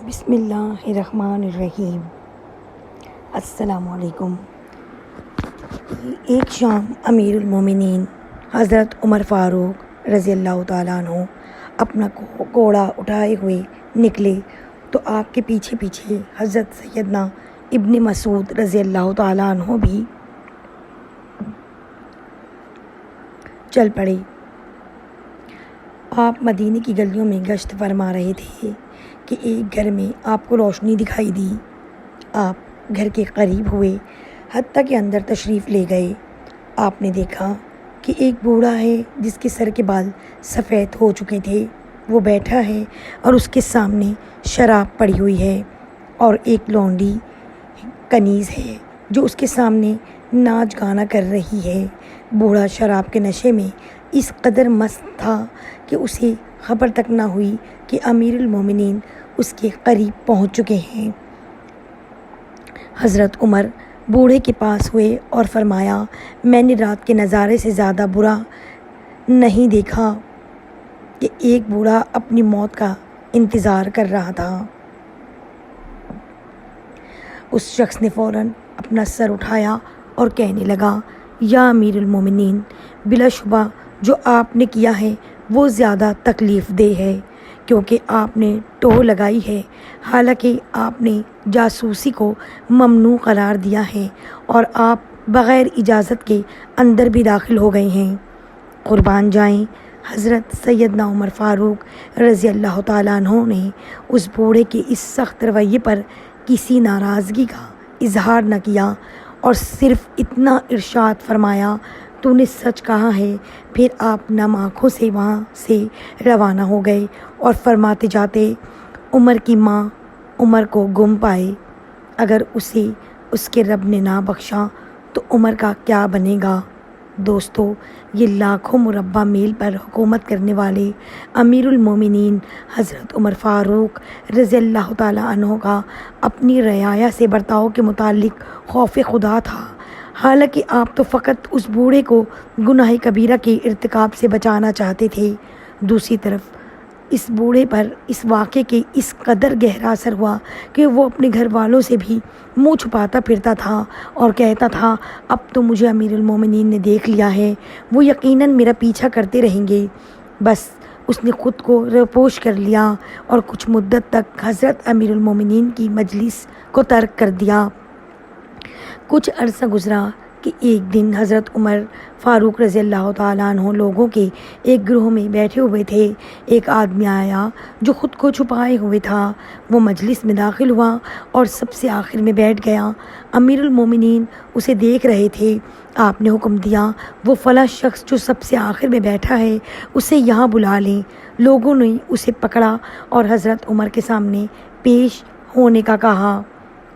بسم اللہ الرحمن الرحیم۔ السلام علیکم۔ ایک شام امیر المومنین حضرت عمر فاروق رضی اللہ تعالیٰ عنہ اپنا گھوڑا اٹھائے ہوئے نکلے تو آپ کے پیچھے پیچھے حضرت سیدنا ابن مسعود رضی اللہ تعالیٰ عنہ بھی چل پڑے۔ آپ مدینے کی گلیوں میں گشت فرما رہے تھے کہ ایک گھر میں آپ کو روشنی دکھائی دی۔ آپ گھر کے قریب ہوئے، حتیٰ کہ اندر تشریف لے گئے۔ آپ نے دیکھا کہ ایک بوڑھا ہے جس کے سر کے بال سفید ہو چکے تھے، وہ بیٹھا ہے اور اس کے سامنے شراب پڑی ہوئی ہے، اور ایک لونڈی کنیز ہے جو اس کے سامنے ناچ گانا کر رہی ہے۔ بوڑھا شراب کے نشے میں اس قدر مست تھا کہ اسے خبر تک نہ ہوئی کہ امیر المومنین اس کے قریب پہنچ چکے ہیں۔ حضرت عمر بوڑھے کے پاس ہوئے اور فرمایا، میں نے رات کے نظارے سے زیادہ برا نہیں دیکھا کہ ایک بوڑھا اپنی موت کا انتظار کر رہا تھا۔ اس شخص نے فوراً اپنا سر اٹھایا اور کہنے لگا، یا امیر المومنین، بلا شبہ جو آپ نے کیا ہے وہ زیادہ تکلیف دہ ہے، کیونکہ آپ نے ٹوہ لگائی ہے، حالانکہ آپ نے جاسوسی کو ممنوع قرار دیا ہے اور آپ بغیر اجازت کے اندر بھی داخل ہو گئے ہیں۔ قربان جائیں، حضرت سیدنا عمر فاروق رضی اللہ تعالیٰ عنہ نے اس بوڑھے کے اس سخت رویے پر کسی ناراضگی کا اظہار نہ کیا اور صرف اتنا ارشاد فرمایا، تو نے سچ کہا ہے۔ پھر آپ نم آنکھوں سے وہاں سے روانہ ہو گئے اور فرماتے جاتے، عمر کی ماں عمر کو گم پائے، اگر اسے اس کے رب نے نہ بخشا تو عمر کا کیا بنے گا۔ دوستو، یہ لاکھوں مربع میل پر حکومت کرنے والے امیر المومنین حضرت عمر فاروق رضی اللہ تعالیٰ عنہ کا اپنی رعایا سے برتاؤ کے متعلق خوف خدا تھا۔ حالانکہ آپ تو فقط اس بوڑھے کو گناہ کبیرہ کے ارتکاب سے بچانا چاہتے تھے۔ دوسری طرف اس بوڑھے پر اس واقعے کے اس قدر گہرا اثر ہوا کہ وہ اپنے گھر والوں سے بھی منہ چھپاتا پھرتا تھا اور کہتا تھا، اب تو مجھے امیر المومنین نے دیکھ لیا ہے، وہ یقیناً میرا پیچھا کرتے رہیں گے۔ بس اس نے خود کو روپوش کر لیا اور کچھ مدت تک حضرت امیر المومنین کی مجلس کو ترک کر دیا۔ کچھ عرصہ گزرا کہ ایک دن حضرت عمر فاروق رضی اللہ تعالیٰ عنہ لوگوں کے ایک گروہ میں بیٹھے ہوئے تھے۔ ایک آدمی آیا جو خود کو چھپائے ہوئے تھا، وہ مجلس میں داخل ہوا اور سب سے آخر میں بیٹھ گیا۔ امیر المومنین اسے دیکھ رہے تھے۔ آپ نے حکم دیا، وہ فلاں شخص جو سب سے آخر میں بیٹھا ہے اسے یہاں بلا لیں۔ لوگوں نے اسے پکڑا اور حضرت عمر کے سامنے پیش ہونے کا کہا۔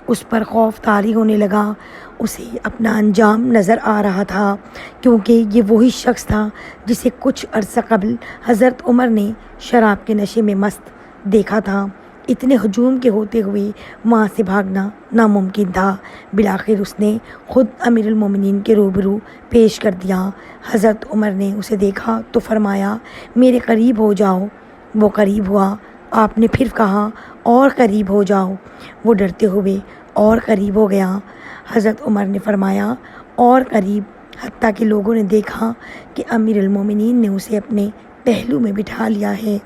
اس پر خوف طاری ہونے لگا۔ اسے اپنا انجام نظر آ رہا تھا، کیونکہ یہ وہی شخص تھا جسے کچھ عرصہ قبل حضرت عمر نے شراب کے نشے میں مست دیکھا تھا۔ اتنے ہجوم کے ہوتے ہوئے وہاں سے بھاگنا ناممکن تھا۔ بالآخر اس نے خود امیر المومنین کے روبرو پیش کر دیا۔ حضرت عمر نے اسے دیکھا تو فرمایا، میرے قریب ہو جاؤ۔ وہ قریب ہوا۔ آپ نے پھر کہا، اور قریب ہو جاؤ۔ وہ ڈرتے ہوئے اور قریب ہو گیا۔ حضرت عمر نے فرمایا، اور قریب، حتیٰ کہ لوگوں نے دیکھا کہ امیر المومنین نے اسے اپنے پہلو میں بٹھا لیا ہے۔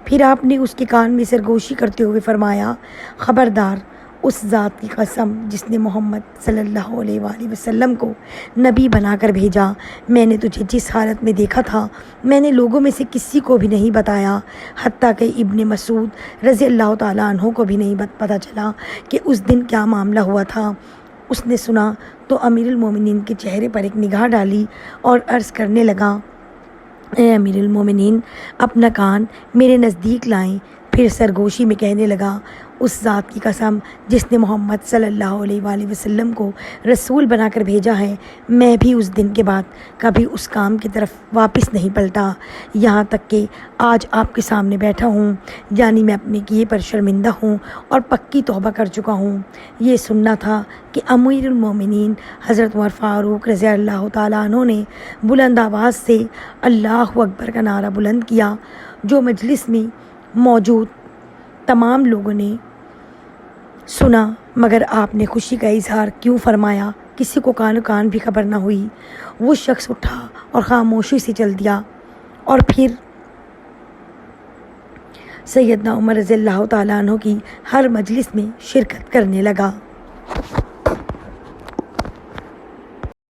پھر آپ نے اس کے کان میں سرگوشی کرتے ہوئے فرمایا، خبردار، اس ذات کی قسم جس نے محمد صلی اللہ علیہ وآلہ وسلم کو نبی بنا کر بھیجا، میں نے تجھے جس حالت میں دیکھا تھا میں نے لوگوں میں سے کسی کو بھی نہیں بتایا، حتیٰ کہ ابن مسعود رضی اللہ تعالیٰ عنہ کو بھی نہیں پتہ چلا کہ اس دن کیا معاملہ ہوا تھا۔ اس نے سنا تو امیر المومنین کے چہرے پر ایک نگاہ ڈالی اور عرض کرنے لگا، اے امیر المومنین، اپنا کان میرے نزدیک لائیں۔ پھر سرگوشی میں کہنے لگا، اس ذات کی قسم جس نے محمد صلی اللہ علیہ وآلہ وسلم کو رسول بنا کر بھیجا ہے، میں بھی اس دن کے بعد کبھی اس کام کی طرف واپس نہیں پلٹا، یہاں تک کہ آج آپ کے سامنے بیٹھا ہوں۔ یعنی میں اپنے کیے پر شرمندہ ہوں اور پکی توبہ کر چکا ہوں۔ یہ سننا تھا کہ امیر المومنین حضرت عمر فاروق رضی اللہ تعالیٰ عنہ نے بلند آواز سے اللہ اکبر کا نعرہ بلند کیا۔ جو مجلس میں موجود تمام لوگوں نے سنا، مگر آپ نے خوشی کا اظہار کیوں فرمایا؟ کسی کو کان بھی خبر نہ ہوئی۔ وہ شخص اٹھا اور خاموشی سے چل دیا، اور پھر سیدنا عمر رضی اللہ تعالیٰ عنہ کی ہر مجلس میں شرکت کرنے لگا۔